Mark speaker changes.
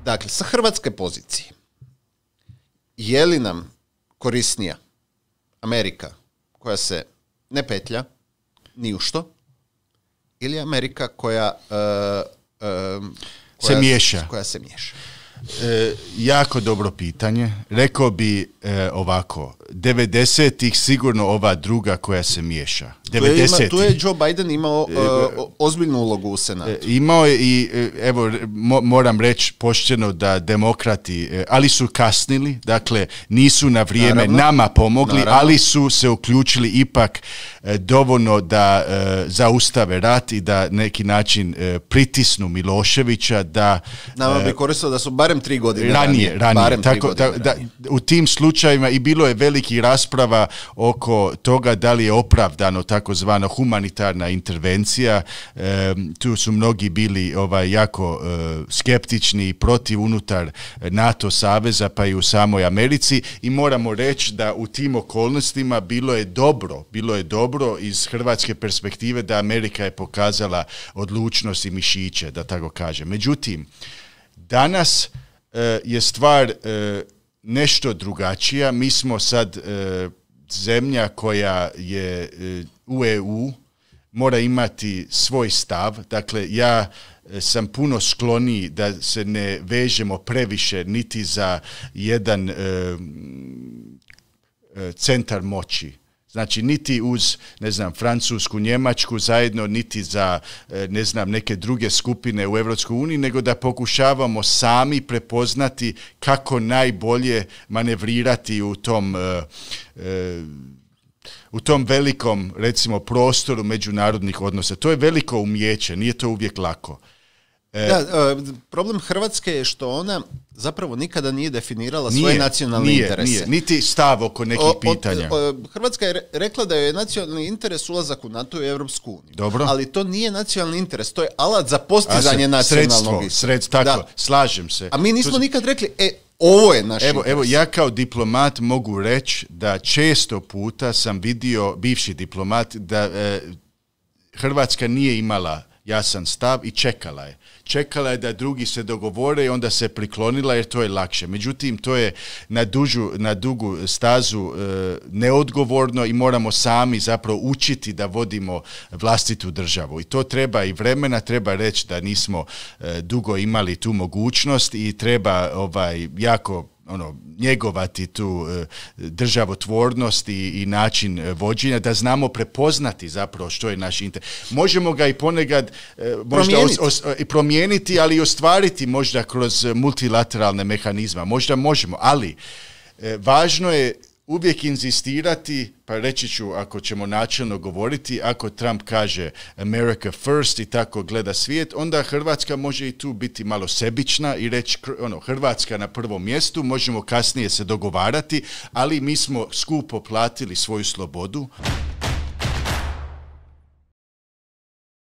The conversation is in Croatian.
Speaker 1: Dakle, sa hrvatske pozicije, je li nam korisnija Amerika koja se ne petlja ni u što, ili Amerika koja
Speaker 2: se miješa?
Speaker 1: Koja se miješa.
Speaker 2: Jako dobro pitanje. Rekao bi ovako, 90-ih sigurno ova druga koja se miješa.
Speaker 1: Tu je Joe Biden imao ozbiljnu ulogu u Senatu.
Speaker 2: Imao je i, evo, moram reći pošteno da demokrati, ali su kasnili, dakle nisu na vrijeme nama pomogli, ali su se uključili ipak dovoljno da zaustave rat i da neki način pritisnu Miloševića da...
Speaker 1: Nama bi koristilo da su barem 3 godine
Speaker 2: ranije. Tako, da, u tim slučajevima i bilo je veliki rasprava oko toga da li je opravdano takozvana humanitarna intervencija. Tu su mnogi bili jako skeptični i protiv unutar NATO saveza pa i u samoj Americi i moramo reći da u tim okolnostima bilo je dobro iz hrvatske perspektive da Amerika je pokazala odlučnost i mišiće, da tako kažem. Međutim, danas je stvar nešto drugačija. Mi smo sad zemlja koja je u EU, mora imati svoj stav. Dakle, ja sam puno skloniji da se ne vežemo previše niti za jedan centar moći. Znači, niti uz, Francusku, Njemačku zajedno, niti za, neke druge skupine u Europskoj uniji, nego da pokušavamo sami prepoznati kako najbolje manevrirati u tom velikom, recimo, prostoru međunarodnih odnosa. To je veliko umijeće, nije to uvijek lako.
Speaker 1: Problem Hrvatske je što ona zapravo nikada nije definirala svoje nacionalne interese.
Speaker 2: Niti stav oko nekih pitanja.
Speaker 1: Hrvatska je rekla da je nacionalni interes ulazak u NATO i Europsku uniju.
Speaker 2: Dobro.
Speaker 1: Ali to nije nacionalni interes, to je alat za postizanje nacionalnog interesa.
Speaker 2: Sredstvo, tako, slažem se.
Speaker 1: A mi nismo nikad rekli, ovo je naš interes.
Speaker 2: Evo, ja kao diplomat mogu reći da često puta sam vidio, bivši diplomat, da Hrvatska nije imala jasan stav i čekala je. Čekala je da drugi se dogovore i onda se priklonila jer to je lakše. Međutim, to je na dugu stazu neodgovorno i moramo sami zapravo učiti da vodimo vlastitu državu. I to treba i vremena, treba reći da nismo dugo imali tu mogućnost i treba jako njegovati tu državotvornost i način vođenja, da znamo prepoznati zapravo što je naš interes. Možemo ga i ponekad možda promijeniti, ali i ostvariti možda kroz multilateralne mehanizme. Možda možemo, ali važno je uvijek inzistirati, pa reći ću ako ćemo načelno govoriti, ako Trump kaže America first i tako gleda svijet, onda Hrvatska može i tu biti malo sebična i reći Hrvatska na prvom mjestu, možemo kasnije se dogovarati, ali mi smo skupo platili svoju slobodu.